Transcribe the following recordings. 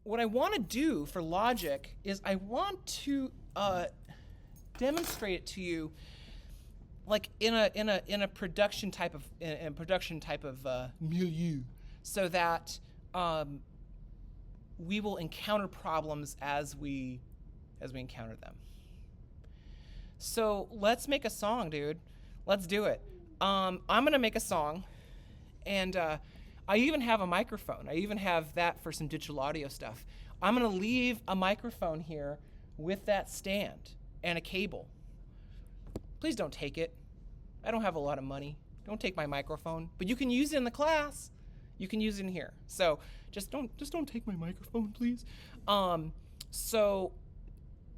what I want to do for Logic is I want to demonstrate it to you, like in a production type of milieu, so that we will encounter problems as we encounter them. So let's make a song, dude. Let's do it. I'm gonna make a song, and I even have a microphone. I even have that for some digital audio stuff. I'm gonna leave a microphone here with that stand and a cable. Please don't take it. I don't have a lot of money. Don't take my microphone, but you can use it in the class. You can use it in here. So just don't take my microphone, please. So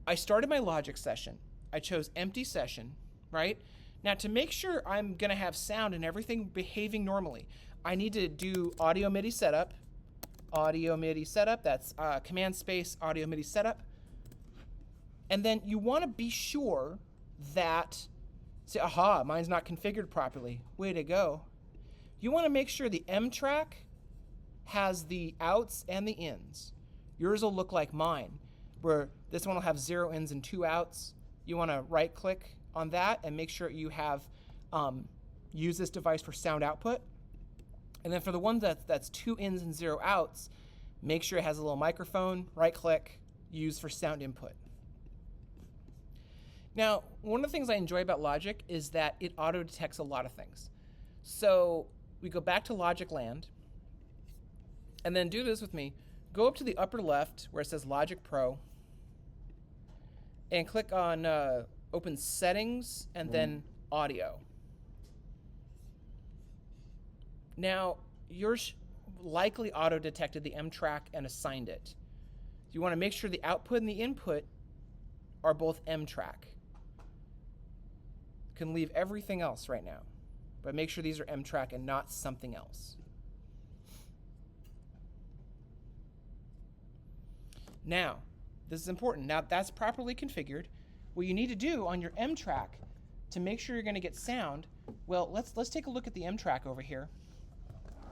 I started my Logic session. I chose empty session, right? Now to make sure I'm gonna have sound and everything behaving normally, I need to do audio MIDI setup. Audio MIDI setup, that's command space audio MIDI setup. And then you wanna be sure that, say, aha, mine's not configured properly. Way to go. You wanna make sure the M track has the outs and the ins. Yours will look like mine, where this one will have 0 ins and 2 outs. You wanna right click on that and make sure you have use this device for sound output. And then for the one that's 2 ins and 0 outs, make sure it has a little microphone, right click, use for sound input. Now, one of the things I enjoy about Logic is that it auto detects a lot of things. So we go back to Logic Land, and then do this with me. Go up to the upper left where it says Logic Pro, and click on open settings and then audio. Now, yours likely auto-detected the M track and assigned it. You want to make sure the output and the input are both M track. You can leave everything else right now, but make sure these are M track and not something else. Now, this is important. Now that's properly configured. What you need to do on your M track to make sure you're going to get sound, well, let's take a look at the M track over here.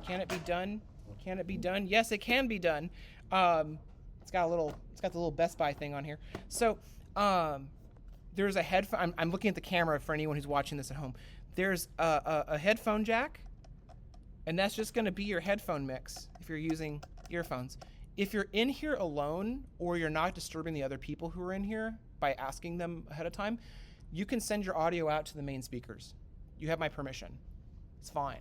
Can it be done? Can it be done? Yes, it can be done. It's got the little Best Buy thing on here. So there's a headphone. I'm looking at the camera for anyone who's watching this at home. There's a headphone jack, and that's just going to be your headphone mix if you're using earphones. If you're in here alone, or you're not disturbing the other people who are in here by asking them ahead of time, you can send your audio out to the main speakers. You have my permission. It's fine.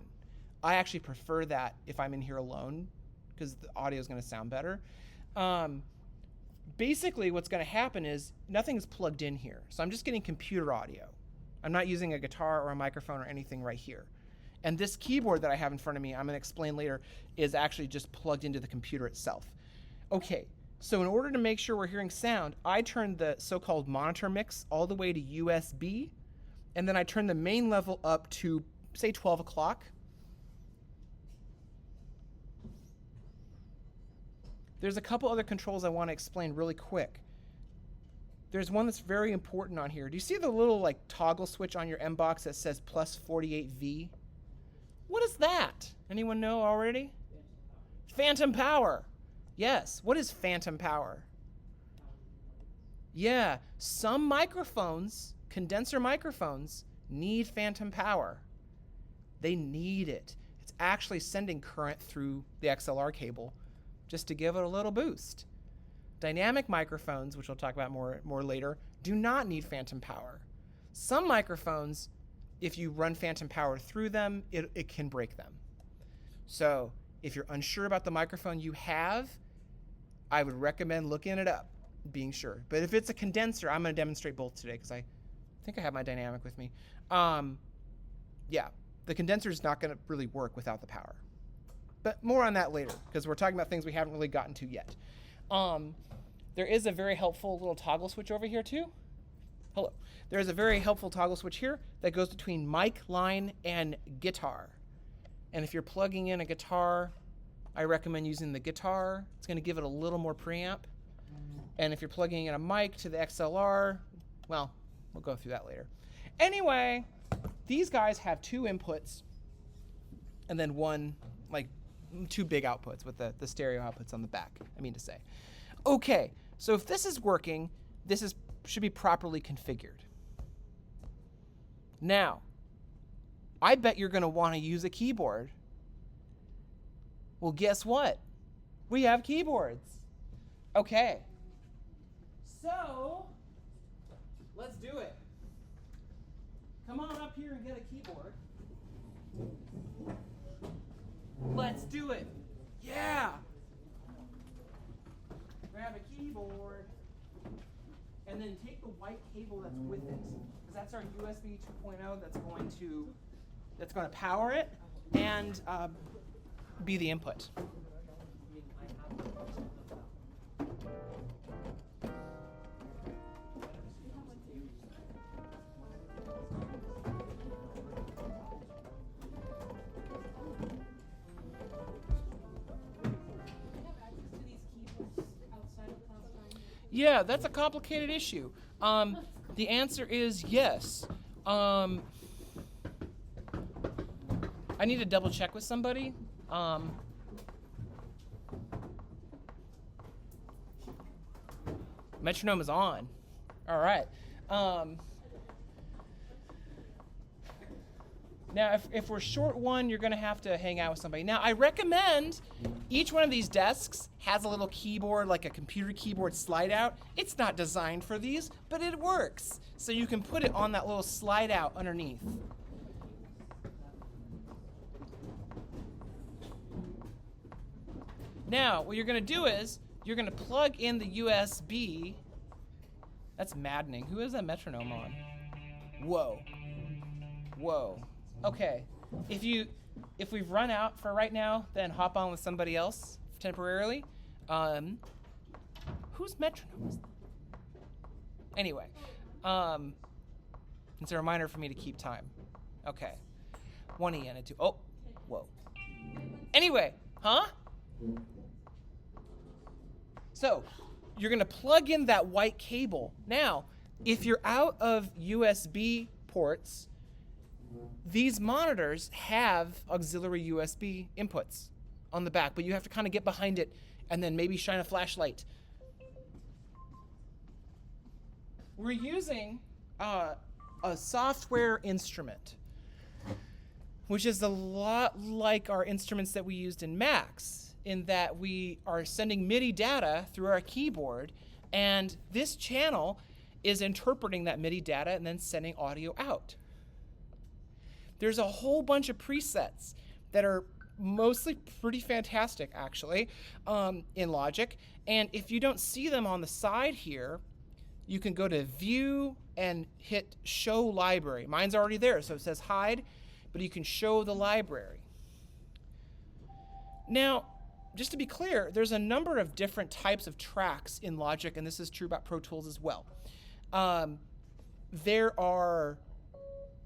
I actually prefer that if I'm in here alone, because the audio is going to sound better. Basically, what's going to happen is nothing's plugged in here. So I'm just getting computer audio. I'm not using a guitar or a microphone or anything right here. And this keyboard that I have in front of me, I'm going to explain later, is actually just plugged into the computer itself. Okay, so in order to make sure we're hearing sound, I turned the so-called monitor mix all the way to USB, and then I turned the main level up to, say, 12 o'clock. There's a couple other controls I want to explain really quick. There's one that's very important on here. Do you see the little like toggle switch on your M box that says plus 48V? What is that? Anyone know already? Phantom power. Yes. What is phantom power? Yeah. Some microphones, condenser microphones, need phantom power. They need it. It's actually sending current through the XLR cable just to give it a little boost. Dynamic microphones, which we'll talk about more later, do not need phantom power. Some microphones, if you run phantom power through them, it can break them. So if you're unsure about the microphone you have, I would recommend looking it up, being sure. But if it's a condenser, I'm going to demonstrate both today because I think I have my dynamic with me. Yeah, the condenser is not going to really work without the power. But more on that later, because we're talking about things we haven't really gotten to yet. There is a very helpful little toggle switch over here too. Hello. There's a very helpful toggle switch here that goes between mic line and guitar. And if you're plugging in a guitar, I recommend using the guitar. It's going to give it a little more preamp. And if you're plugging in a mic to the XLR, well, we'll go through that later. Anyway, these guys have 2 inputs and then one like two big outputs with the stereo outputs on the back, I mean to say. Okay, so if this is working, should be properly configured. Now, I bet you're going to want to use a keyboard. Well, guess what? We have keyboards. Okay. So, let's do it. Come on up here and get a keyboard. Let's do it. Yeah. Grab a keyboard. And then take the white cable that's with it. Because that's our USB 2.0 that's going to power it and be the input. Yeah, that's a complicated issue. The answer is yes. I need to double check with somebody. Metronome is on. All right. Now, if we're short one, you're going to have to hang out with somebody. Now, I recommend each one of these desks has a little keyboard, like a computer keyboard slide out. It's not designed for these, but it works. So you can put it on that little slide out underneath. Now, what you're going to do is you're going to plug in the USB. That's maddening. Who is that metronome on? Whoa. Whoa. Okay. If we've run out for right now, then hop on with somebody else temporarily. Whose metronome is that? Anyway, it's a reminder for me to keep time. Okay. 1 E and a 2. Oh, whoa. Anyway, huh? So, you're going to plug in that white cable. Now, if you're out of USB ports, these monitors have auxiliary USB inputs on the back, but you have to kind of get behind it and then maybe shine a flashlight. We're using a software instrument, which is a lot like our instruments that we used in Max, in that we are sending MIDI data through our keyboard, and this channel is interpreting that MIDI data and then sending audio out. There's a whole bunch of presets that are mostly pretty fantastic, actually, in Logic. And if you don't see them on the side here, you can go to View and hit Show Library. Mine's already there, so it says Hide, but you can show the library. Now, just to be clear, there's a number of different types of tracks in Logic, and this is true about Pro Tools as well. There are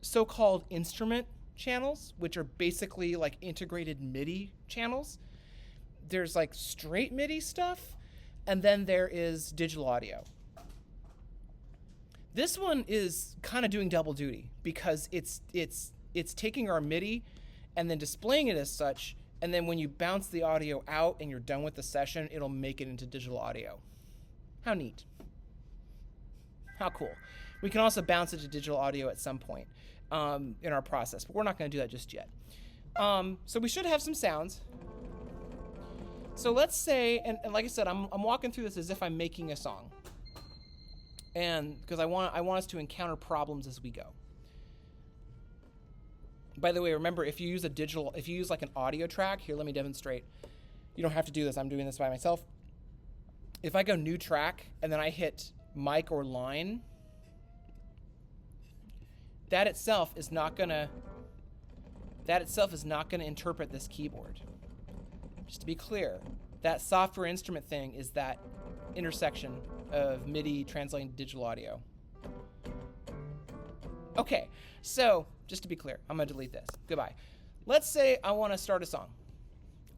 so-called instrument channels, which are basically like integrated MIDI channels. There's like straight MIDI stuff, and then there is digital audio. This one is kind of doing double duty because it's taking our MIDI and then displaying it as such, and then when you bounce the audio out and you're done with the session, it'll make it into digital audio. How neat. How cool. We can also bounce it to digital audio at some point in our process, but we're not going to do that just yet. So we should have some sounds. So let's say, and like I said, I'm walking through this as if I'm making a song, and because I want us to encounter problems as we go. By the way, remember, if you use like an audio track, here, let me demonstrate. You don't have to do this. I'm doing this by myself. If I go new track and then I hit mic or line, that itself is not gonna interpret this keyboard. Just to be clear, that software instrument thing is that intersection of MIDI translating to digital audio. Okay, so just to be clear, I'm gonna delete this. Goodbye. Let's say I want to start a song.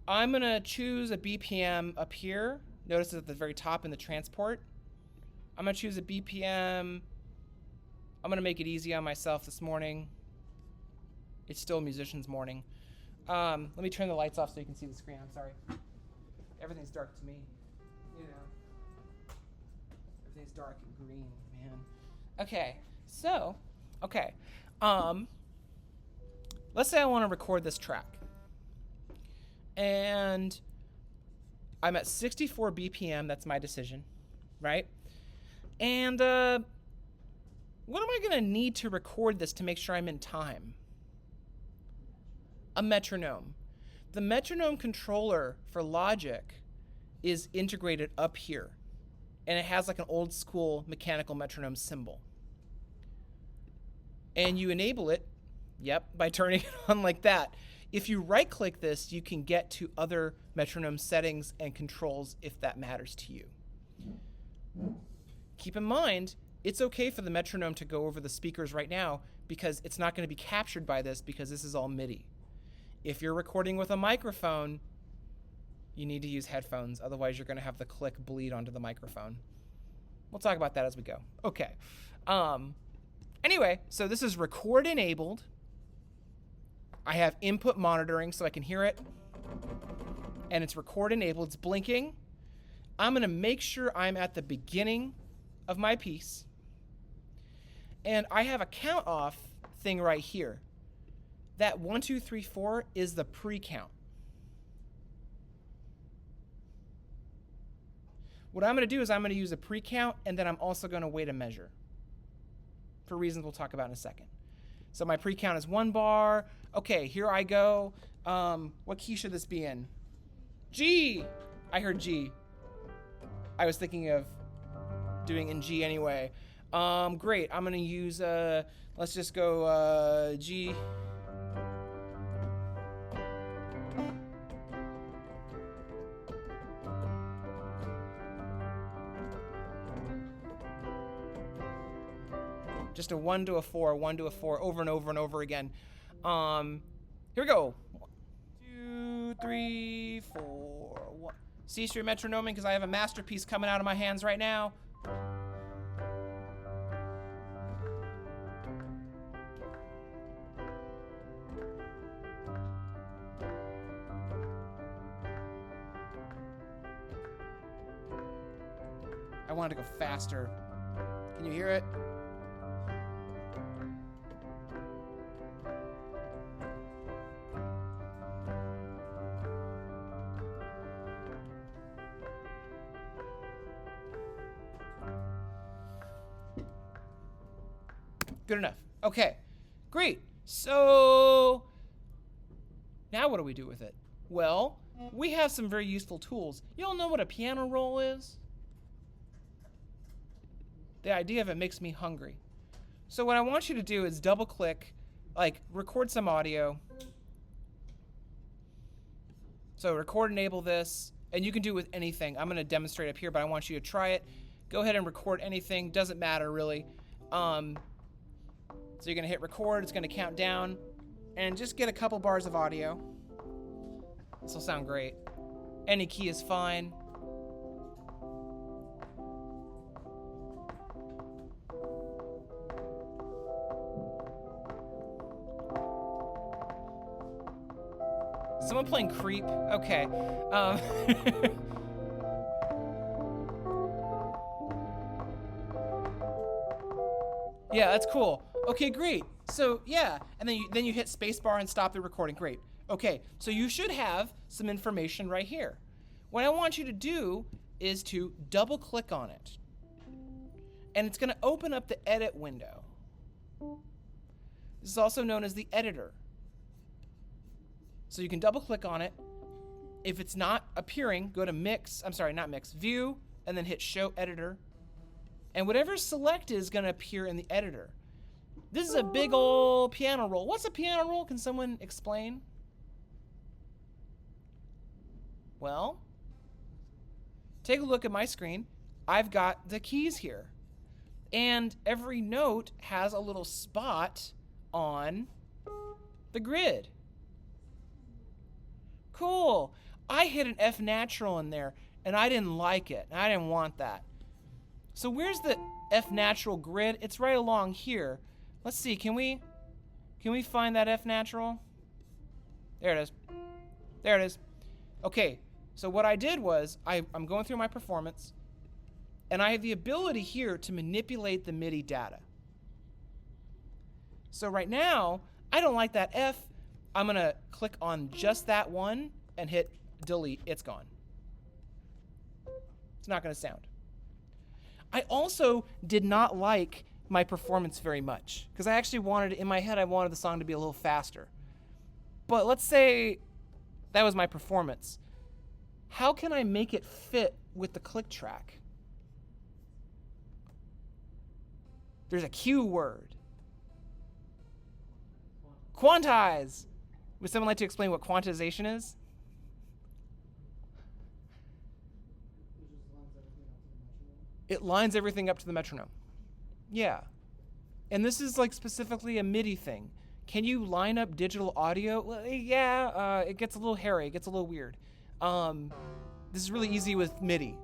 I'm gonna choose a BPM up here. Notice at the very top in the transport. I'm gonna choose a BPM. I'm gonna make it easy on myself this morning. It's still a musician's morning. Let me turn the lights off so you can see the screen. I'm sorry. Everything's dark to me. You know. Everything's dark and green, man. Okay. So, okay. Let's say I want to record this track. And I'm at 64 BPM. That's my decision, right? And what am I going to need to record this to make sure I'm in time? A metronome. The metronome controller for Logic is integrated up here. And it has like an old school mechanical metronome symbol. And you enable it, by turning it on like that. If you right click this, you can get to other metronome settings and controls if that matters to you. Keep in mind, it's okay for the metronome to go over the speakers right now because it's not going to be captured by this because this is all MIDI. If you're recording with a microphone, you need to use headphones. Otherwise, you're going to have the click bleed onto the microphone. We'll talk about that as we go. Okay. Anyway, so this is record enabled. I have input monitoring so I can hear it. And it's record enabled. It's blinking. I'm going to make sure I'm at the beginning of my piece. And I have a count off thing right here. That 1, 2, 3, 4 is the pre-count. What I'm going to do is I'm going to use a pre-count, and then I'm also going to wait a measure for reasons we'll talk about in a second. So my pre-count is 1 bar. Okay, here I go. What key should this be in? G. I heard G. I was thinking of doing in G anyway. Great. I'm going to use, let's just go G. Just a 1 to a 4, 1 to a 4, over and over and over again. Here we go. 1, 2, 3, 4, 1. Cease your metronoming because I have a masterpiece coming out of my hands right now. I wanted to go faster. Can you hear it? Good enough. Okay, great. So now what do we do with it? Well, we have some very useful tools. You all know what a piano roll is? The idea of it makes me hungry. So what I want you to do is double click, like record some audio. So record enable this, and you can do it with anything. I'm going to demonstrate up here, but I want you to try it. Go ahead and record anything. Doesn't matter really. So you're going to hit record. It's going to count down. And just get a couple bars of audio. This will sound great. Any key is fine. Someone playing Creep? Okay. Yeah, that's cool. Okay, great. So yeah, and then you hit spacebar and stop the recording. Great. Okay, so you should have some information right here. What I want you to do is to double click on it. And it's going to open up the edit window. This is also known as the editor. So you can double click on it. If it's not appearing, go to view, and then hit show editor. And whatever's selected is going to appear in the editor. This is a big old piano roll. What's a piano roll? Can someone explain? Well, take a look at my screen. I've got the keys here. And every note has a little spot on the grid. Cool. I hit an F natural in there, and I didn't like it. I didn't want that. So where's the F natural grid? It's right along here. Let's see, can we find that F natural? There it is. There it is. Okay, so what I did was I'm going through my performance, and I have the ability here to manipulate the MIDI data. So right now, I don't like that F. I'm going to click on just that one and hit delete. It's gone. It's not going to sound. I also did not like my performance very much because I actually wanted, in my head, I wanted the song to be a little faster. But let's say that was my performance. How can I make it fit with the click track? There's a Q word. Quantize. Would someone like to explain what quantization is? It lines everything up to the metronome. Yeah. And this is like specifically a MIDI thing. Can you line up digital audio? Well, yeah, it gets a little hairy. It gets a little weird. This is really easy with MIDI.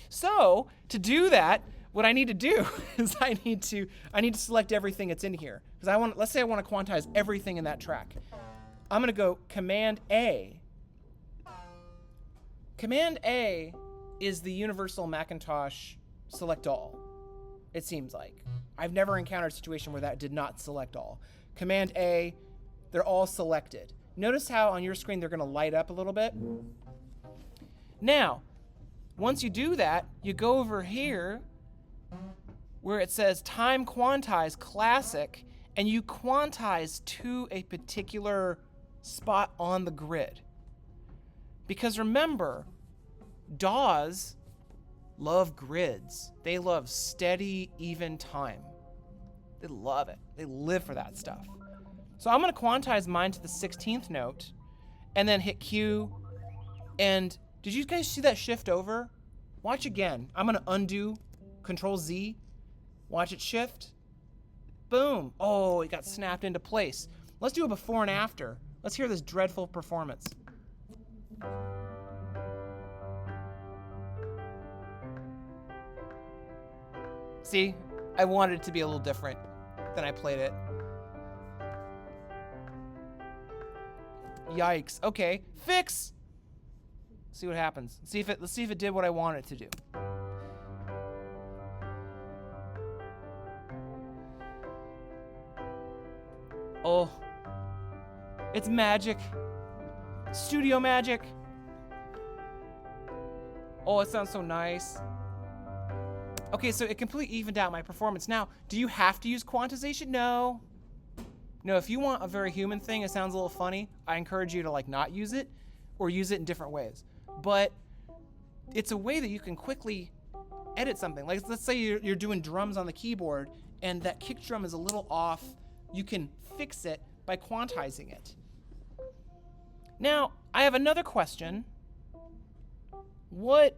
So to do that, what I need to do is I need to select everything that's in here because let's say I want to quantize everything in that track. I'm gonna go Command A. Command A is the universal Macintosh select all. It seems like I've never encountered a situation where that did not select all. Command A, they're all selected. Notice how on your screen they're gonna light up a little bit. Now, once you do that, you go over here where it says time quantize classic, and you quantize to a particular spot on the grid. Because remember, DAWs love grids. They love steady, even time. They love it. They live for that stuff. So I'm gonna quantize mine to the 16th note and then hit Q. And did you guys see that shift over? Watch again. I'm gonna undo, Control Z, watch it shift. Boom. Oh, it got snapped into place. Let's do a before and after. Let's hear this dreadful performance. See, I wanted it to be a little different than I played it. Yikes. Okay, fix. See what happens. Let's see if it did what I want it to do. Oh, it's magic. Studio magic. Oh, it sounds so nice. Okay, so it completely evened out my performance. Now, do you have to use quantization? No. No, if you want a very human thing, it sounds a little funny, I encourage you to like not use it or use it in different ways. But it's a way that you can quickly edit something. Like let's say you're doing drums on the keyboard and that kick drum is a little off. You can fix it by quantizing it. Now, I have another question. Why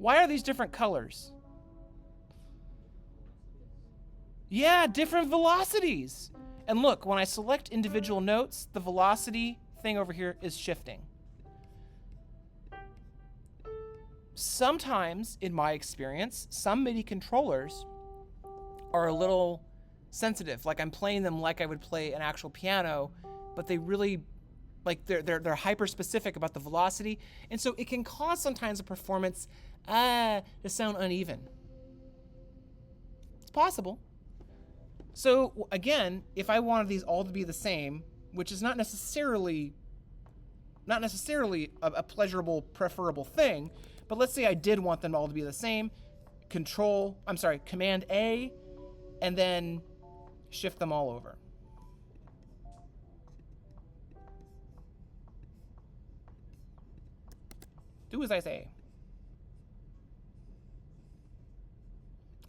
are these different colors? Yeah, different velocities. And look, when I select individual notes, the velocity thing over here is shifting. Sometimes, in my experience, some MIDI controllers are a little sensitive. Like I'm playing them like I would play an actual piano, but they really, like they're hyper specific about the velocity. And so it can cause sometimes a performance to sound uneven. It's possible. So again, if I wanted these all to be the same, which is not necessarily a pleasurable, preferable thing, but let's say I did want them all to be the same, Command A, and then shift them all over. Do as I say.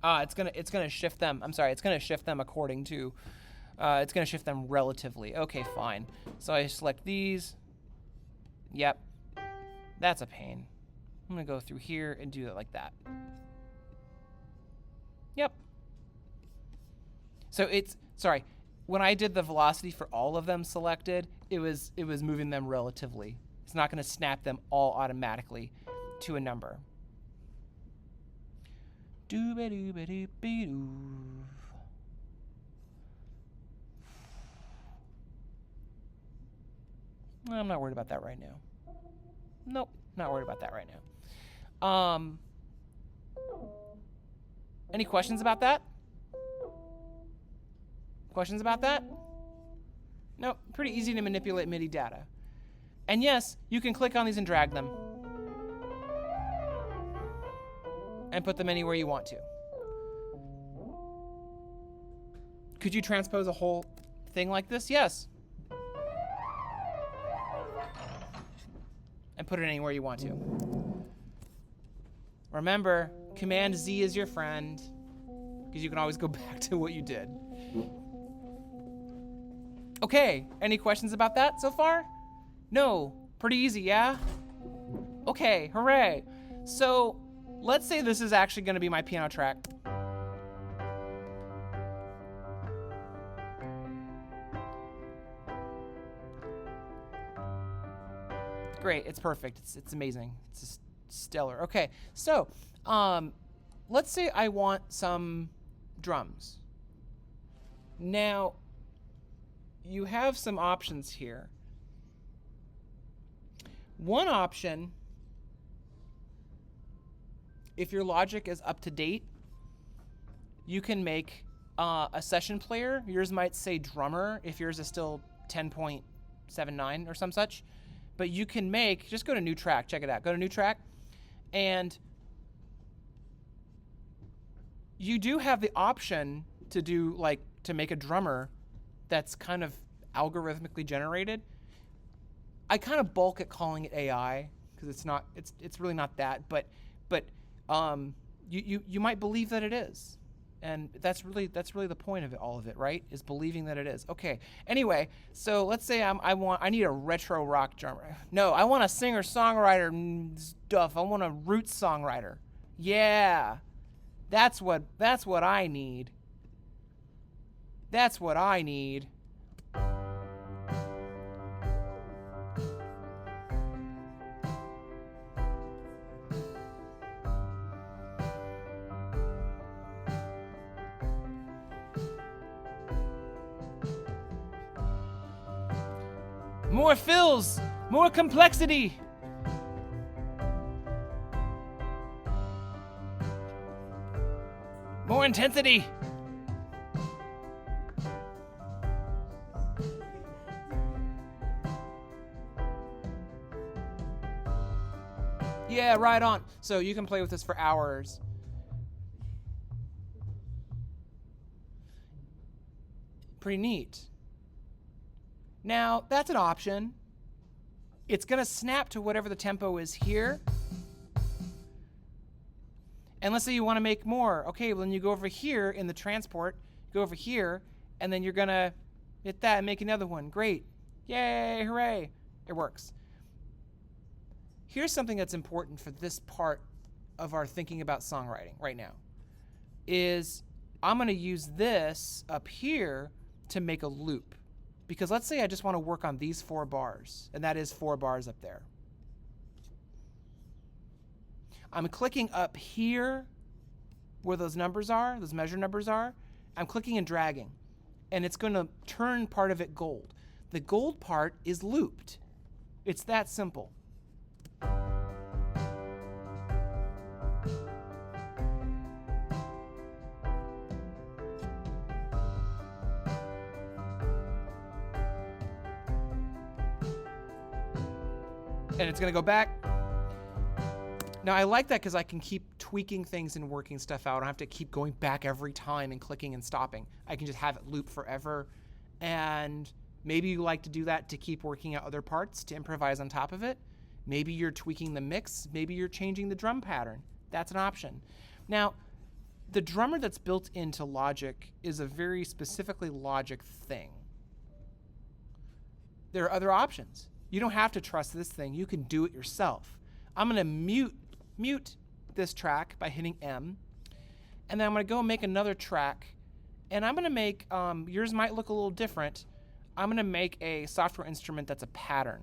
It's gonna shift them. I'm sorry, it's gonna shift them according to, it's gonna shift them relatively. Okay, fine. So I select these. Yep, that's a pain. I'm gonna go through here and do it like that. Yep. So when I did the velocity for all of them selected, it was moving them relatively. It's not gonna snap them all automatically to a number. I'm not worried about that right now. Nope, not worried about that right now. Any questions about that? Questions about that? Nope, pretty easy to manipulate MIDI data. And yes, you can click on these and drag them. And put them anywhere you want to. Could you transpose a whole thing like this? Yes. And put it anywhere you want to. Remember, Command Z is your friend, because you can always go back to what you did. Okay, any questions about that so far? No, pretty easy, yeah? Okay, hooray. So, let's say this is actually gonna be my piano track. Great, it's perfect, it's amazing, it's just stellar. Okay, so, let's say I want some drums. Now, you have some options here. One option, if your Logic is up to date, you can make a session player. Yours might say drummer if yours is still 10.79 or some such. But you can make, just go to new track, check it out. Go to new track, and you do have the option to do, like, to make a drummer that's kind of algorithmically generated. I kind of balk at calling it AI because it's really not that, but you might believe that it is. And that's really the point of it, all of it, right? Is believing that it is. Okay. Anyway, so let's say I need a retro rock drummer. No, I want a singer-songwriter stuff. I want a roots songwriter. Yeah. That's what I need. That's what I need. More fills, more complexity. More intensity. Yeah, right on. So you can play with this for hours. Pretty neat. Now, that's an option. It's going to snap to whatever the tempo is here. And let's say you want to make more. Okay, well, then you go over here in the transport, go over here, and then you're going to hit that and make another one. Great. Yay, hooray. It works. Here's something that's important for this part of our thinking about songwriting right now, is I'm going to use this up here to make a loop. Because let's say I just want to work on these 4 bars, and that is 4 bars up there. I'm clicking up here where those numbers are, those measure numbers are. I'm clicking and dragging, and it's going to turn part of it gold. The gold part is looped. It's that simple. And it's going to go back. Now, I like that because I can keep tweaking things and working stuff out. I don't have to keep going back every time and clicking and stopping. I can just have it loop forever. And maybe you like to do that to keep working out other parts, to improvise on top of it. Maybe you're tweaking the mix. Maybe you're changing the drum pattern. That's an option. Now, the drummer that's built into Logic is a very specifically Logic thing. There are other options. You don't have to trust this thing. You can do it yourself. I'm going to mute this track by hitting M. And then I'm going to go make another track. And I'm going to make, yours might look a little different. I'm going to make a software instrument that's a pattern.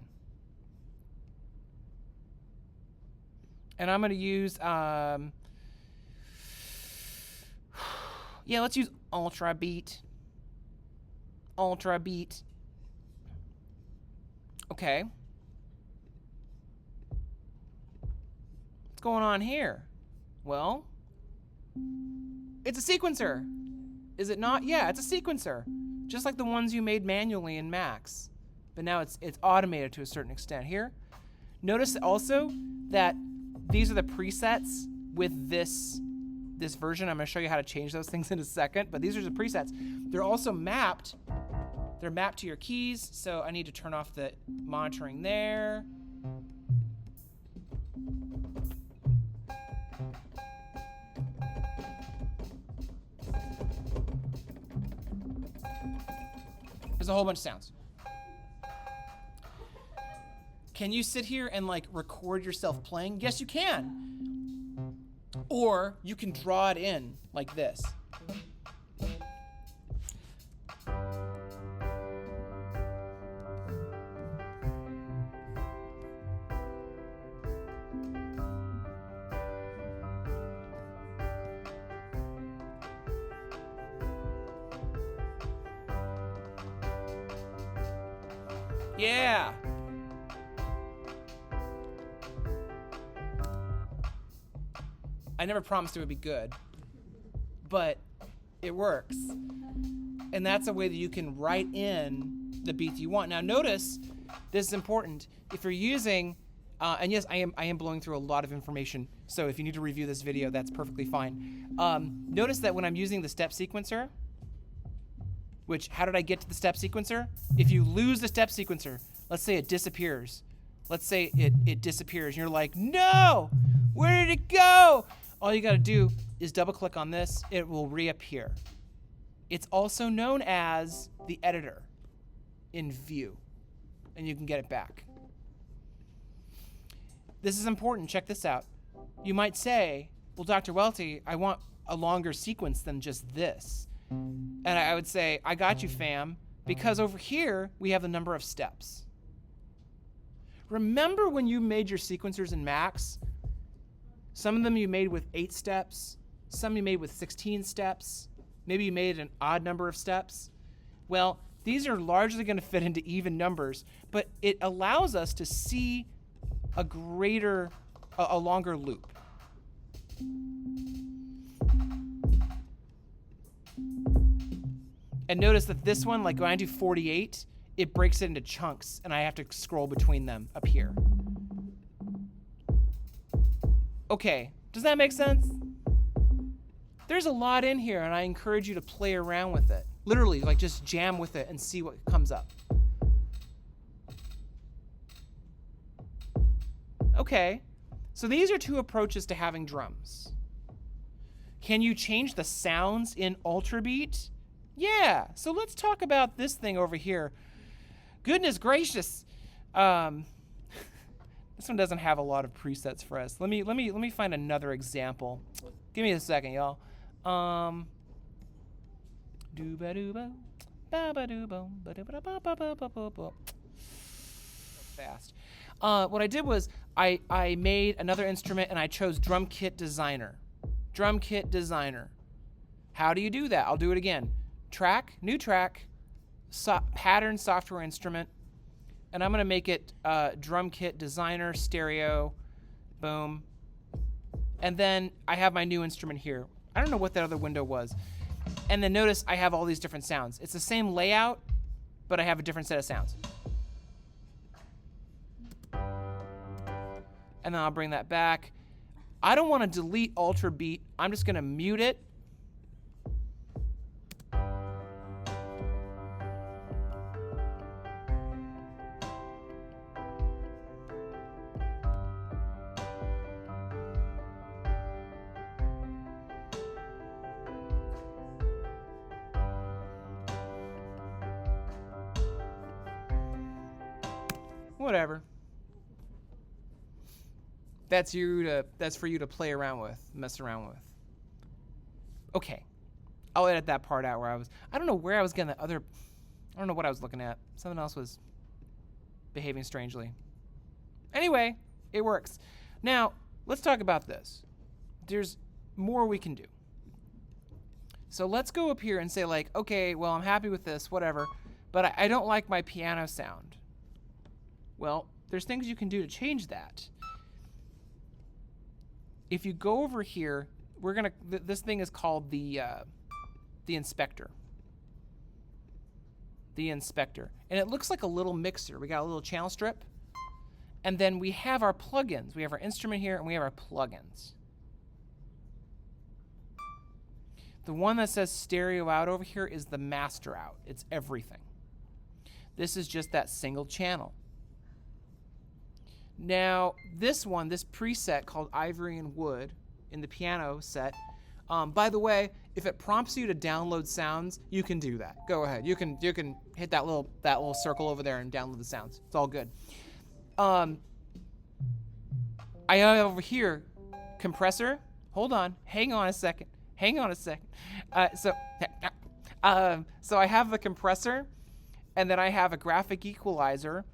And I'm going to use, yeah, let's use Ultra Beat. Ultra Beat. Okay. What's going on here? Well, it's a sequencer. Is it not? Yeah, it's a sequencer. Just like the ones you made manually in Max. But now it's automated to a certain extent. Here, notice also that these are the presets with this version. I'm going to show you how to change those things in a second, but these are the presets. They're also mapped. They're mapped to your keys, so I need to turn off the monitoring there. There's a whole bunch of sounds. Can you sit here and like record yourself playing? Yes, you can. Or you can draw it in like this. Yeah. I never promised it would be good, but it works. And that's a way that you can write in the beats you want. Now notice, this is important. If you're using, and yes, I am blowing through a lot of information, so if you need to review this video, that's perfectly fine. Notice that when I'm using the step sequencer, which, how did I get to the step sequencer? If you lose the step sequencer, let's say it disappears. Let's say it disappears, and you're like, no, where did it go? All you gotta do is double click on this, it will reappear. It's also known as the editor in View, and you can get it back. This is important, check this out. You might say, well, Dr. Welty, I want a longer sequence than just this. And I would say, I got you, fam, because over here, we have the number of steps. Remember when you made your sequencers in Max? Some of them you made with 8 steps, some you made with 16 steps, maybe you made an odd number of steps. Well, these are largely going to fit into even numbers, but it allows us to see a longer loop. And notice that this one, like when I do 48, it breaks it into chunks, and I have to scroll between them up here. Okay, does that make sense? There's a lot in here, and I encourage you to play around with it. Literally, like just jam with it and see what comes up. Okay, so these are 2 approaches to having drums. Can you change the sounds in Ultrabeat? Yeah, so let's talk about this thing over here. Goodness gracious. This one doesn't have a lot of presets for us. Let me find another example. Give me a second, y'all. Fast. What I did was I made another instrument and I chose Drum Kit Designer. Drum Kit Designer. How do you do that? I'll do it again. Track, new track, pattern software instrument, and I'm gonna make it Drum Kit Designer stereo, boom. And then I have my new instrument here. I don't know what that other window was. And then notice I have all these different sounds. It's the same layout, but I have a different set of sounds. And then I'll bring that back. I don't want to delete Ultrabeat. I'm just gonna mute it. Whatever. That's for you to play around with, mess around with. Okay. I'll edit that part out where I don't know where I was getting I don't know what I was looking at. Something else was behaving strangely. Anyway, it works. Now, let's talk about this. There's more we can do. So let's go up here and say like, okay, well, I'm happy with this, whatever, but I don't like my piano sound. Well, there's things you can do to change that. If you go over here, we're gonna. This thing is called the inspector. The inspector, and it looks like a little mixer. We got a little channel strip, and then we have our plugins. We have our instrument here, and we have our plugins. The one that says stereo out over here is the master out. It's everything. This is just that single channel. Now, this one, this preset called Ivory and Wood in the piano set, by the way, if it prompts you to download sounds, you can do that. Go ahead. You can hit that little circle over there and download the sounds. It's all good. I have over here compressor. Hold on. Hang on a second. So I have a compressor, and then I have a graphic equalizer.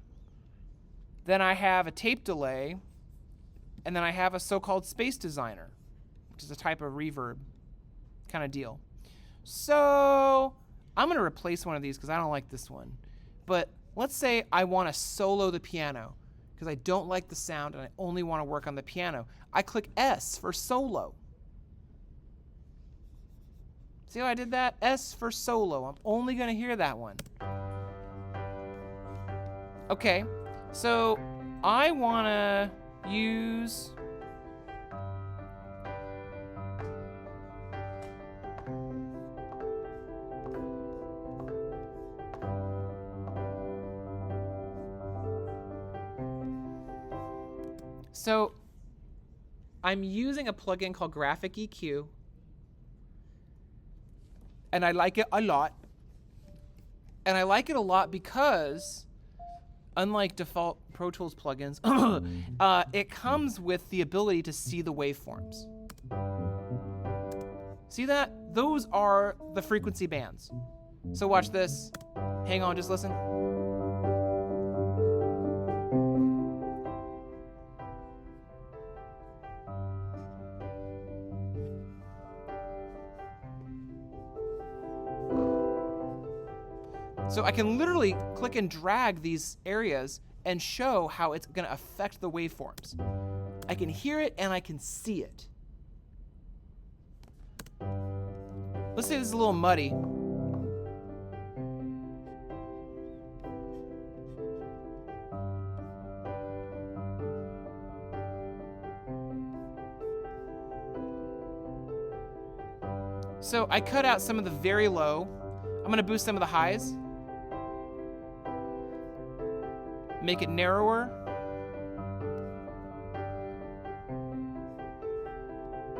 Then I have a tape delay, and then I have a so-called space designer, which is a type of reverb kind of deal. So I'm going to replace one of these because I don't like this one. But let's say I want to solo the piano because I don't like the sound and I only want to work on the piano. I click S for solo. See how I did that? S for solo. I'm only going to hear that one. Okay, so I want to use... So I'm using a plugin called Graphic EQ, and I like it a lot. And I like it a lot because, unlike default Pro Tools plugins, it comes with the ability to see the waveforms. See that? Those are the frequency bands. So watch this. Hang on, just listen. So I can literally click and drag these areas and show how it's going to affect the waveforms. I can hear it and I can see it. Let's say this is a little muddy. So I cut out some of the very low. I'm going to boost some of the highs. Make it narrower.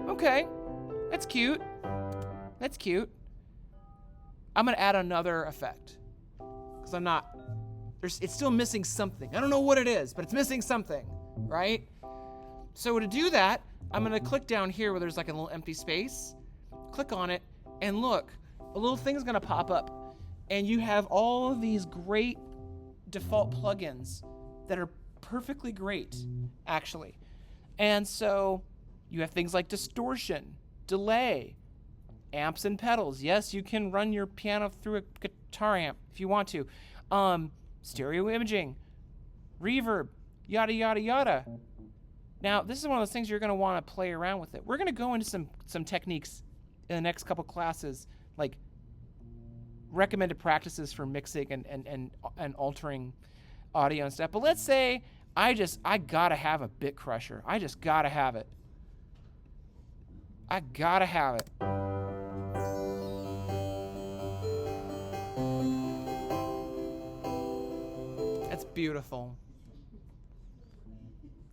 Okay, that's cute. That's cute. I'm gonna add another effect because it's still missing something. I don't know what it is, but it's missing something, right? So to do that, I'm gonna click down here where there's like a little empty space. Click on it, and look, a little thing's gonna pop up, and you have all of these great default plugins that are perfectly great, actually. And so you have things like distortion, delay, amps and pedals. Yes, you can run your piano through a guitar amp if you want to. Stereo imaging, reverb, yada, yada, yada. Now, this is one of those things you're going to want to play around with it. We're going to go into some techniques in the next couple classes, like recommended practices for mixing and altering audio and stuff. But let's say I gotta have a bit crusher. I just gotta have it. I gotta have it. That's beautiful.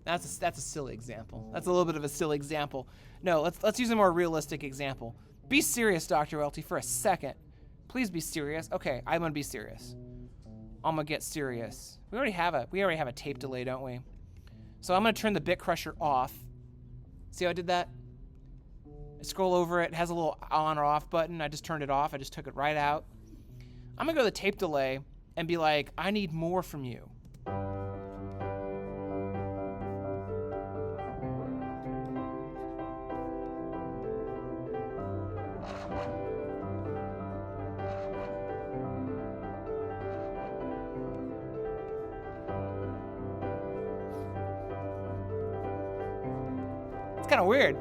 That's a silly example. That's a little bit of a silly example. No, let's use a more realistic example. Be serious, Dr. Welty, for a second. Please be serious. Okay, I'm gonna be serious. I'm gonna get serious. We already have a tape delay, don't we? So I'm gonna turn the bit crusher off. See how I did that? I scroll over it. It has a little on or off button. I just turned it off. I just took it right out. I'm gonna go to the tape delay and be like, I need more from you. kind of weird.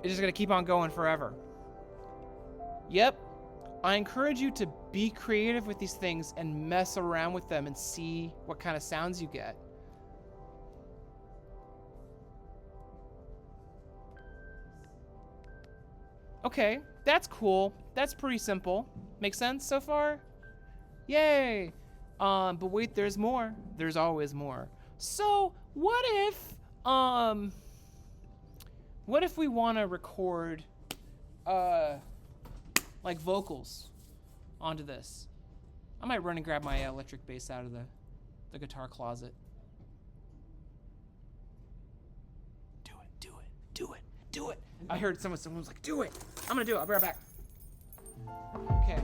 It's just gonna keep on going forever. Yep. I encourage you to be creative with these things and mess around with them and see what kind of sounds you get. Okay, that's cool. That's pretty simple. Make sense so far? Yay! But wait, there's more. There's always more. So what if we want to record like vocals onto this? I might run and grab my electric bass out of the guitar closet. Do it. I heard someone was like, do it. I'm gonna do it. I'll be right back. Okay.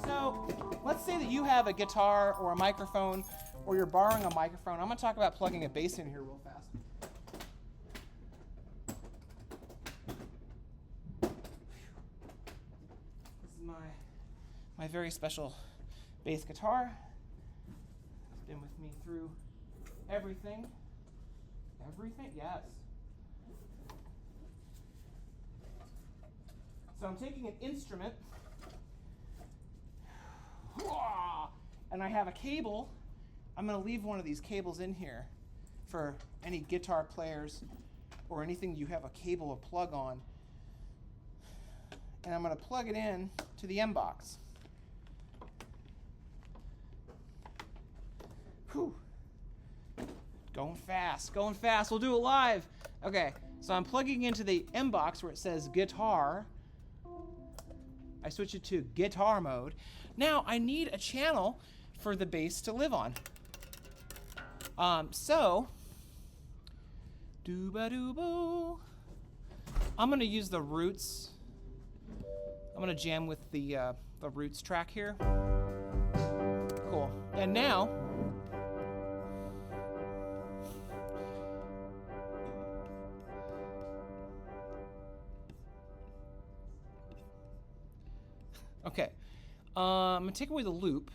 So let's say that you have a guitar or a microphone, or you're borrowing a microphone. I'm gonna talk about plugging a bass in here real fast. This is my very special bass guitar. It's been with me through everything. Everything? Yes. So I'm taking an instrument, and I have a cable. I'm going to leave one of these cables in here for any guitar players or anything you have a cable or plug on. And I'm going to plug it in to the M box. Whew. Going fast. We'll do it live. Okay, so I'm plugging into the M box where it says guitar. I switch it to guitar mode. Now I need a channel for the bass to live on. So, doo-ba-doo-boo. I'm gonna use the Roots. I'm gonna jam with the Roots track here. Cool. And now, okay, I'm gonna take away the loop.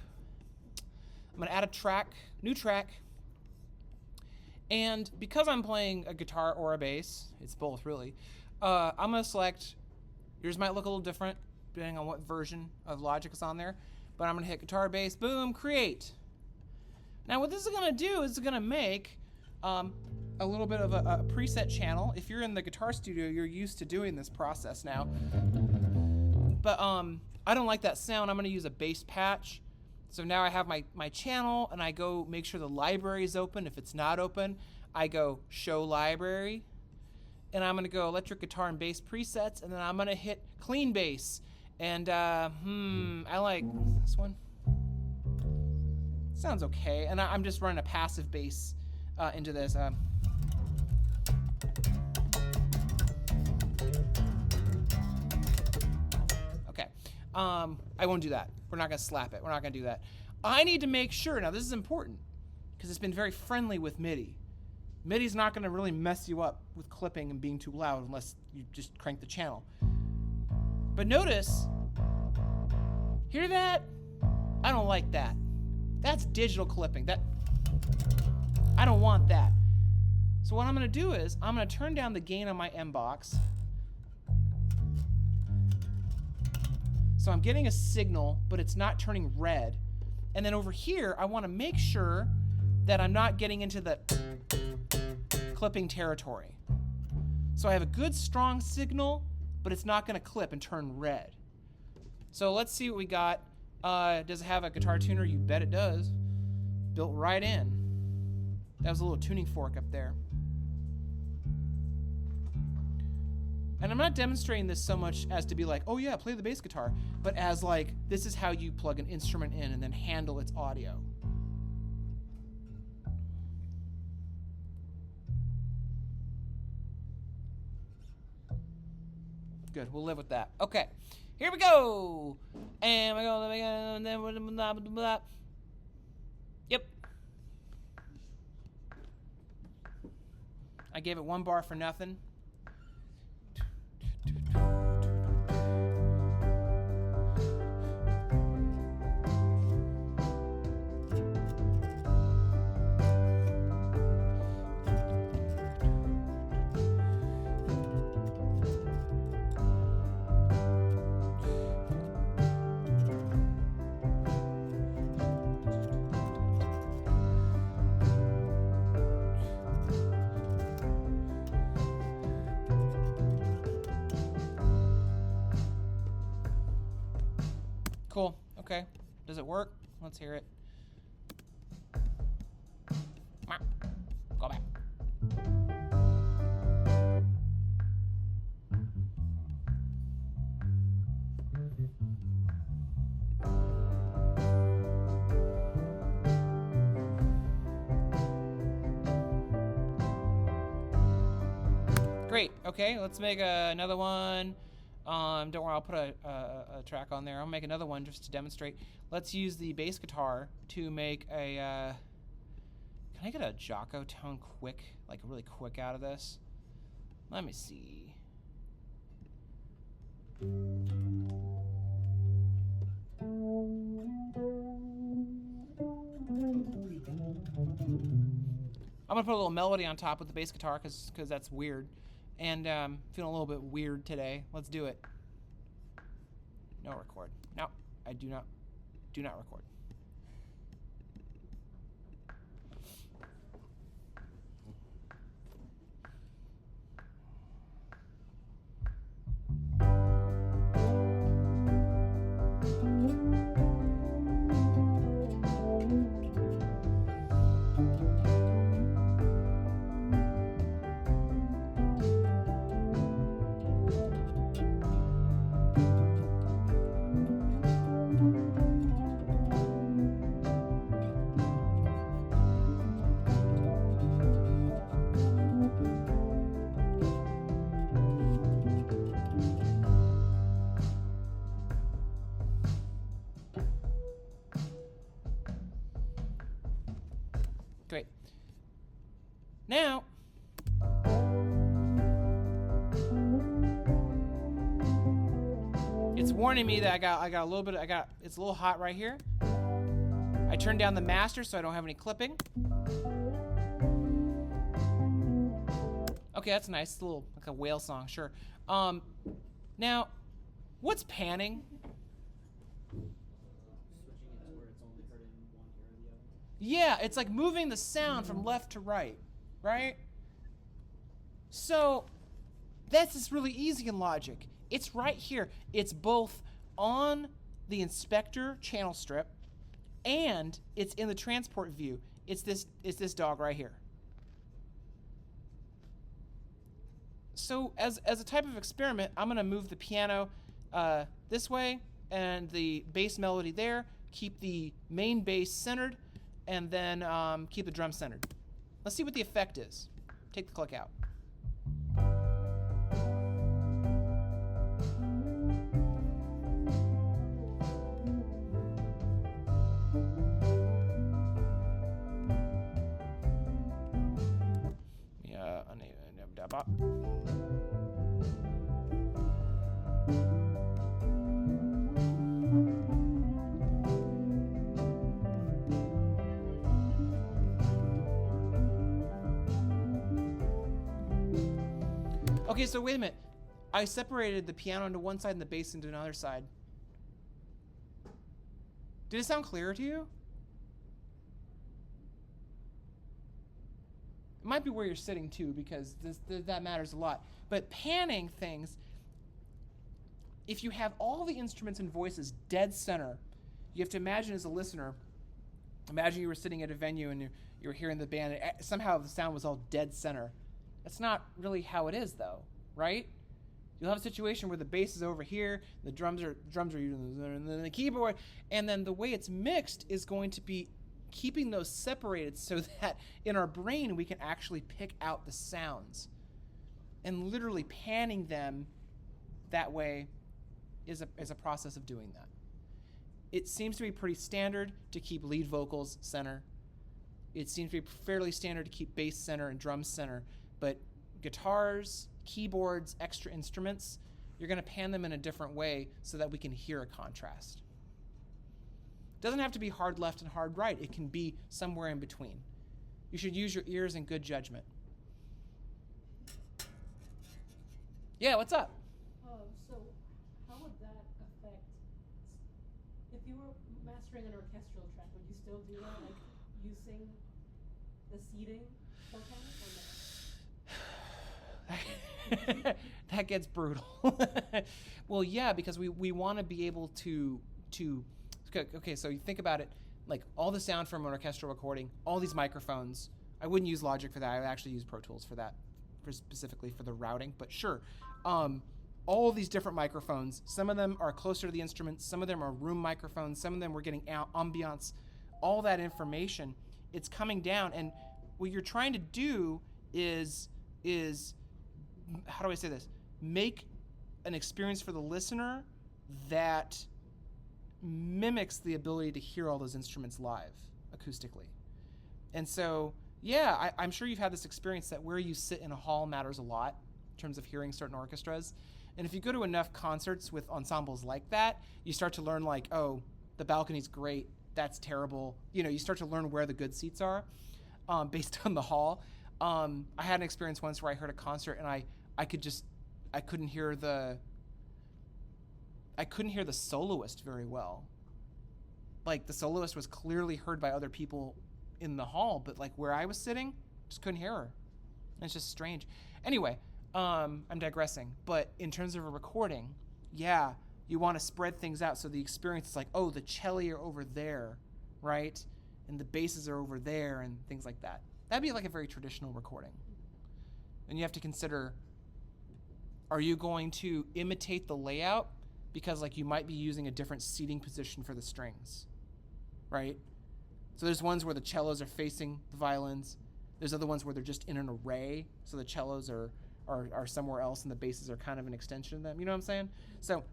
I'm gonna add a track, new track, and because I'm playing a guitar or a bass, it's both really, I'm gonna select, yours might look a little different depending on what version of Logic is on there, but I'm gonna hit guitar, bass, boom, create. Now what this is gonna do is it's gonna make a little bit of a preset channel. If you're in the Guitar Studio, you're used to doing this process now. But I don't like that sound. I'm gonna use a bass patch. So now I have my channel, and I go make sure the library is open. If it's not open, I go show library, and I'm gonna go electric guitar and bass presets, and then I'm gonna hit clean bass. And I like this one. Sounds okay. And I'm just running a passive bass into this. Okay. I won't do that. We're not gonna slap it. We're not gonna do that. I need to make sure, now this is important, because it's been very friendly with MIDI. MIDI's not gonna really mess you up with clipping and being too loud unless you just crank the channel. But notice, hear that? I don't like that. That's digital clipping. I don't want that. So what I'm gonna do is, I'm gonna turn down the gain on my M box. So I'm getting a signal, but it's not turning red. And then over here, I wanna make sure that I'm not getting into the clipping territory. So I have a good strong signal, but it's not gonna clip and turn red. So let's see what we got. Does it have a guitar tuner? You bet it does. Built right in. That was a little tuning fork up there. And I'm not demonstrating this so much as to be like, oh yeah, play the bass guitar, but as like, this is how you plug an instrument in and then handle its audio. Good. We'll live with that. Okay. Here we go. And we go. And then blah, blah, blah. Yep. I gave it 1 bar for nothing. Cool. Okay. Does it work? Let's hear it. Go back. Great. Okay, let's make another one. Don't worry, I'll put a track on there. I'll make another one just to demonstrate. Let's use the bass guitar to make a, can I get a Jocko tone quick, like really quick out of this? Let me see. I'm gonna put a little melody on top with the bass guitar because that's weird. And feeling a little bit weird today. Let's do it. No record. No, I do not record. Great. Now, it's warning me that I got a little bit. It's a little hot right here. I turned down the master so I don't have any clipping. Okay, that's nice. It's a little like a whale song, sure. Now, what's panning? Yeah, it's like moving the sound from left to right, right? So that's just really easy in Logic. It's right here. It's both on the inspector channel strip and it's in the transport view. It's this dog right here. So as a type of experiment, I'm gonna move the piano this way and the bass melody there, keep the main bass centered, and then keep the drum centered. Let's see what the effect is. Take the click out. Yeah, okay, so wait a minute. I separated the piano into one side and the bass into another side. Did it sound clearer to you? It might be where you're sitting too, because that matters a lot. But panning things, if you have all the instruments and voices dead center, you have to imagine as a listener, imagine you were sitting at a venue and you were hearing the band, and somehow the sound was all dead center. That's not really how it is, though, right? You'll have a situation where the bass is over here, the drums are and then the keyboard, and then the way it's mixed is going to be keeping those separated so that in our brain we can actually pick out the sounds. And literally panning them that way is a process of doing that. It seems to be pretty standard to keep lead vocals center. It seems to be fairly standard to keep bass center and drums center, but guitars, keyboards, extra instruments, you're going to pan them in a different way so that we can hear a contrast. It doesn't have to be hard left and hard right. It can be somewhere in between. You should use your ears and good judgment. Yeah, what's up? So how would that affect, if you were mastering an orchestral track, would you still do that, like using the seating format? That gets brutal. Well, yeah, because we want to be able to okay, so you think about it, like all the sound from an orchestral recording, all these microphones. I wouldn't use Logic for that. I would actually use Pro Tools for that, specifically for the routing. But sure, all these different microphones. Some of them are closer to the instruments. Some of them are room microphones. Some of them we're getting ambiance. All that information, it's coming down, and what you're trying to do is how do I say this? Make an experience for the listener that mimics the ability to hear all those instruments live acoustically. And so, yeah, I'm sure you've had this experience that where you sit in a hall matters a lot in terms of hearing certain orchestras. And if you go to enough concerts with ensembles like that, you start to learn like, oh, the balcony's great, that's terrible. You know, you start to learn where the good seats are based on the hall. I had an experience once where I heard a concert and I couldn't hear the soloist very well. Like the soloist was clearly heard by other people in the hall, but like where I was sitting, just couldn't hear her. And it's just strange. Anyway, I'm digressing, but in terms of a recording, yeah, you want to spread things out so the experience is like, oh, the celli are over there, right? And the basses are over there and things like that. That'd be like a very traditional recording. And you have to consider, are you going to imitate the layout? Because like you might be using a different seating position for the strings, right? So there's ones where the cellos are facing the violins. There's other ones where they're just in an array, so the cellos are somewhere else and the basses are kind of an extension of them. You know what I'm saying? So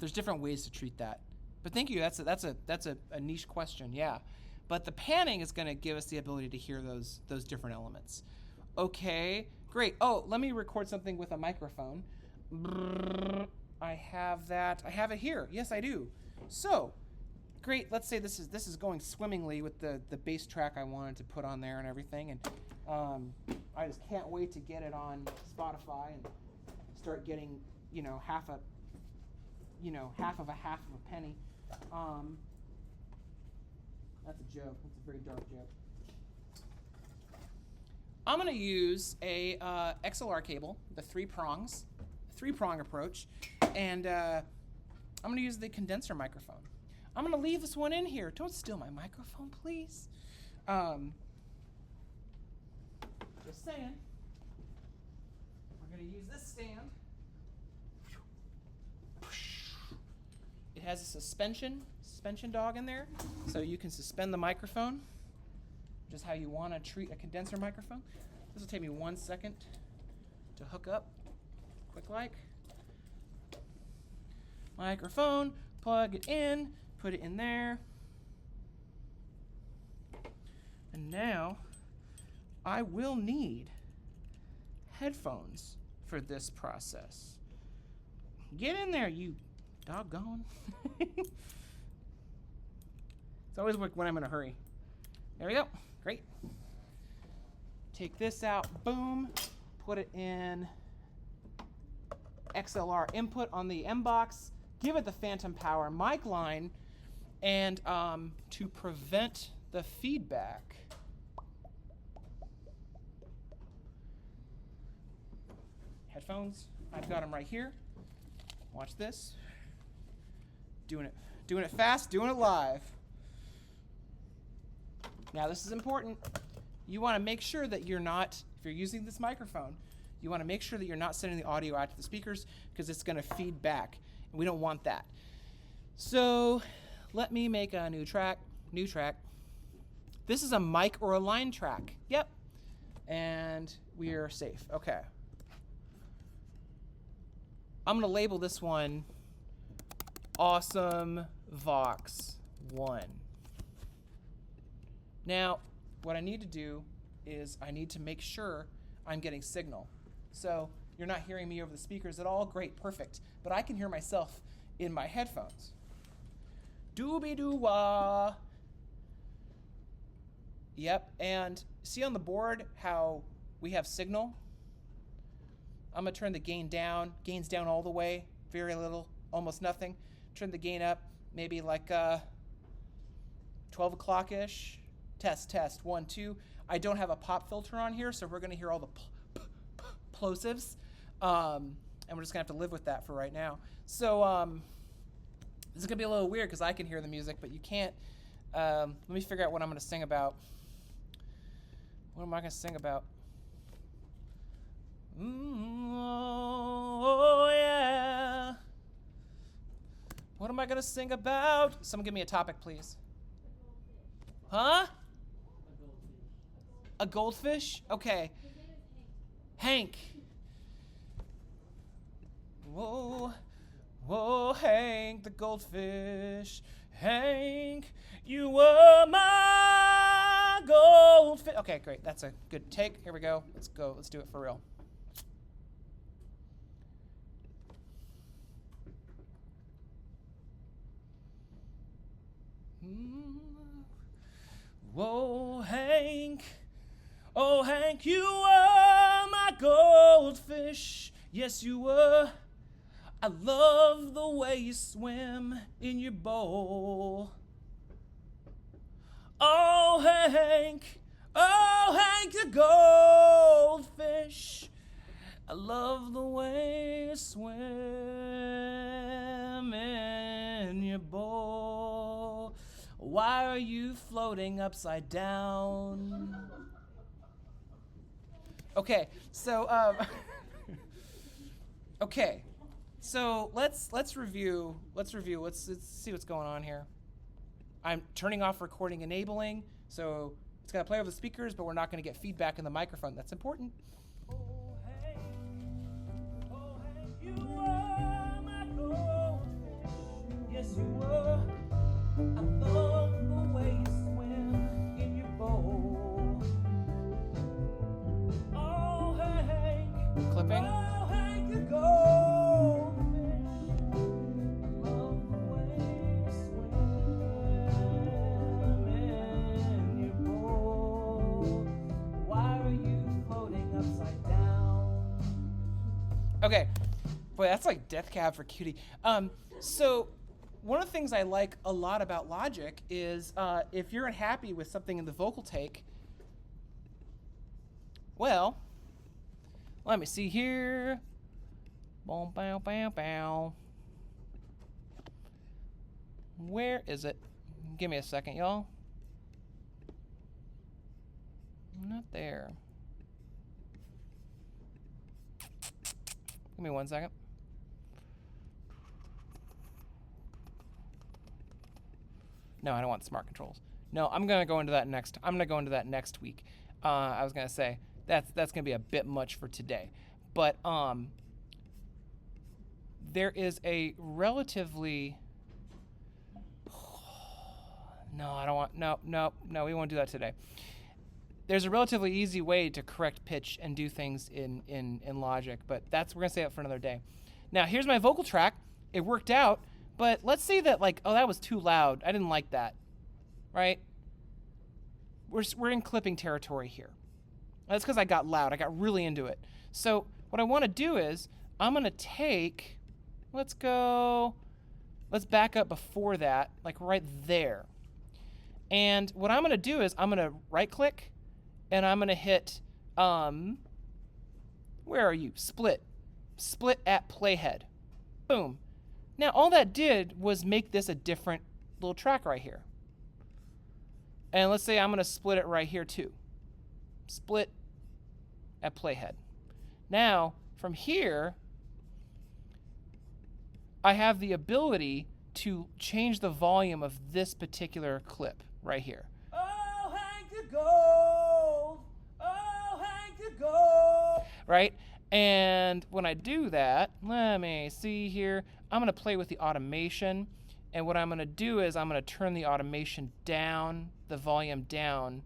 there's different ways to treat that. But thank you. That's a niche question. Yeah. But the panning is going to give us the ability to hear those different elements. Okay, great. Oh, let me record something with a microphone. I have that. I have it here. Yes, I do. So, great. Let's say this is going swimmingly with the bass track I wanted to put on there and everything, and I just can't wait to get it on Spotify and start getting half of a penny. That's a joke. That's a very dark joke. I'm going to use a XLR cable, the three-prong approach, and I'm going to use the condenser microphone. I'm going to leave this one in here. Don't steal my microphone, please. Just saying. We're going to use this stand. It has a suspension dog in there, so you can suspend the microphone, just how you want to treat a condenser microphone. This will take me 1 second to hook up, quick like. Microphone, plug it in, put it in there. And now I will need headphones for this process. Get in there, you doggone. It's always when I'm in a hurry. There we go. Great. Take this out. Boom. Put it in XLR input on the M box. Give it the phantom power mic line. And to prevent the feedback, headphones. I've got them right here. Watch this. Doing it fast, doing it live. Now this is important. You want to make sure that you're not, if you're using this microphone, you want to make sure that you're not sending the audio out to the speakers because it's going to feed back. And we don't want that. So let me make a new track. This is a mic or a line track. Yep. And we are safe. Okay. I'm going to label this one Awesome Vox 1. Now, what I need to do is I need to make sure I'm getting signal. So you're not hearing me over the speakers at all. Great, perfect. But I can hear myself in my headphones. Doobie-doo-wah. Yep, and see on the board how we have signal? I'm going to turn the gain down. Gain's down all the way, very little, almost nothing. Turn the gain up, maybe like 12 o'clock-ish. Test, 1, 2. I don't have a pop filter on here, so we're going to hear all the plosives. And we're just going to have to live with that for right now. So this is going to be a little weird because I can hear the music, but you can't. Let me figure out what I'm going to sing about. What am I going to sing about? Oh, yeah. What am I going to sing about? Someone give me a topic, please. Huh? A goldfish? Okay. Hank. Whoa, whoa, Hank the goldfish. Hank, you were my goldfish. Okay, great. That's a good take. Here we go. Let's go. Let's do it for real. Whoa, Hank. Oh, Hank, you were my goldfish. Yes, you were. I love the way you swim in your bowl. Oh, Hank. Oh, Hank, the goldfish. I love the way you swim in your bowl. Why are you floating upside down? Okay, so okay, so let's review. Let's see what's going on here. I'm turning off recording enabling, so it's gonna play over the speakers, but we're not gonna get feedback in the microphone. That's important. Oh, hey, you were my goldfish. Yes, you were. I love the way you swim in your bowl. Oh, Hank. Clipping. Oh, Hank, the goldfish. Love the way you swim in your bowl. Why are you floating upside down? Okay. Boy, that's like Death Cab for Cutie. So one of the things I like a lot about Logic is if you're unhappy with something in the vocal take, well, let me see here. Boom, bow, bow, bow. Where is it? Give me a second, y'all. Not there. Give me 1 second. No, I don't want smart controls. No, I'm gonna go into that next. I'm gonna go into that next week. I was gonna say that's gonna be a bit much for today, but there is a relatively. No, I don't want. No. We won't do that today. There's a relatively easy way to correct pitch and do things in Logic, but we're gonna say that for another day. Now here's my vocal track. It worked out. But let's say that, like, oh, that was too loud. I didn't like that, right? We're in clipping territory here. That's because I got loud. I got really into it. So what I want to do is I'm going to take, let's back up before that, like right there. And what I'm going to do is I'm going to right-click, and I'm going to hit, where are you? Split at playhead. Boom. Now, all that did was make this a different little track right here. And let's say I'm going to split it right here, too. Split at playhead. Now, from here, I have the ability to change the volume of this particular clip right here. Oh, Hank the gold! Oh, Hank the gold! Right? And when I do that, let me see here. I'm going to play with the automation. And what I'm going to do is I'm going to turn the automation down, the volume down,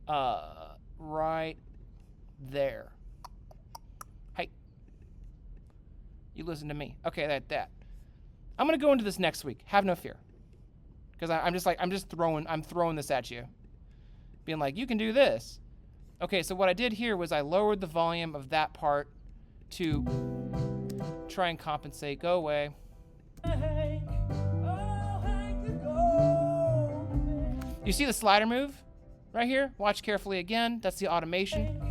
right there. Hey, you listen to me. Okay, that. I'm going to go into this next week. Have no fear. Because I'm throwing this at you. Being like, you can do this. Okay, so what I did here was I lowered the volume of that part to try and compensate. Go away. You see the slider move right here? Watch carefully again. That's the automation.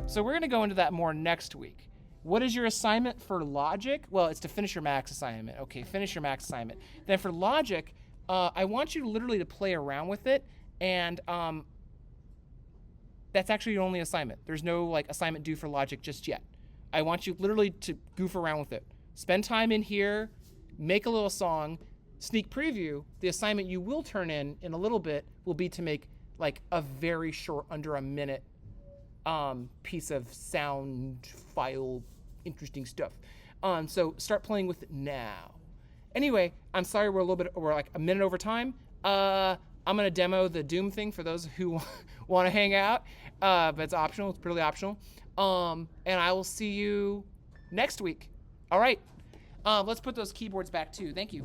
So we're going to go into that more next week. What is your assignment for Logic? Well, it's to finish your Max assignment. Okay, finish your Max assignment. Then for Logic, I want you literally to play around with it, and that's actually your only assignment. There's no like assignment due for Logic just yet. I want you literally to goof around with it. Spend time in here, make a little song, sneak preview. The assignment you will turn in a little bit will be to make like a very short, under a minute piece of sound file, interesting stuff. So start playing with it now. Anyway, I'm sorry we're like a minute over time. I'm gonna demo the Doom thing for those who want to hang out, but it's optional. It's purely optional. And I will see you next week. All right. Let's put those keyboards back too. Thank you.